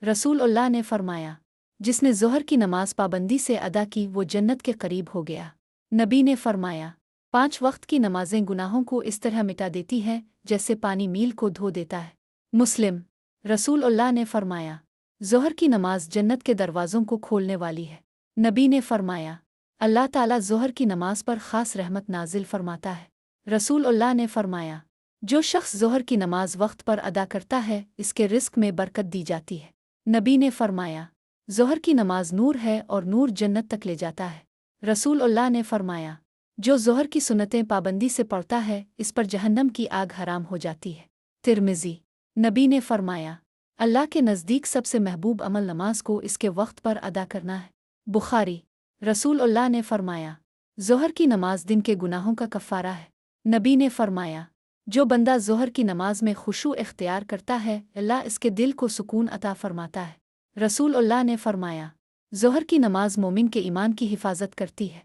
رسول اللہ نے فرمایا، جس نے ظہر کی نماز پابندی سے ادا کی وہ جنت کے قریب ہو گیا۔ نبی نے فرمایا، 5 وقت کی نمازیں گناہوں کو اس طرح مٹا دیتی ہیں جیسے پانی میل کو دھو دیتا ہے۔ مسلم۔ رسول اللہ نے فرمایا، ظہر کی نماز جنت کے دروازوں کو کھولنے والی ہے۔ نبی نے فرمایا، اللہ تعالیٰ ظہر کی نماز پر خاص رحمت نازل فرماتا ہے۔ رسول اللہ نے فرمایا، جو شخص ظہر کی نماز وقت پر ادا کرتا ہے اس کے رزق میں برکت دی جاتی ہے۔ نبی نے فرمایا، ظہر کی نماز نور ہے اور نور جنت تک لے جاتا ہے۔ رسول اللہ نے فرمایا، جو ظہر کی سنتیں پابندی سے پڑھتا ہے اس پر جہنم کی آگ حرام ہو جاتی ہے۔ ترمذی۔ نبی نے فرمایا، اللہ کے نزدیک سب سے محبوب عمل نماز کو اس کے وقت پر ادا کرنا ہے۔ بخاری۔ رسول اللہ نے فرمایا، ظہر کی نماز دن کے گناہوں کا کفارہ ہے۔ نبی نے فرمایا، جو بندہ ظہر کی نماز میں خشوع اختیار کرتا ہے اللہ اس کے دل کو سکون عطا فرماتا ہے۔ رسول اللہ نے فرمایا، ظہر کی نماز مومن کے ایمان کی حفاظت کرتی ہے۔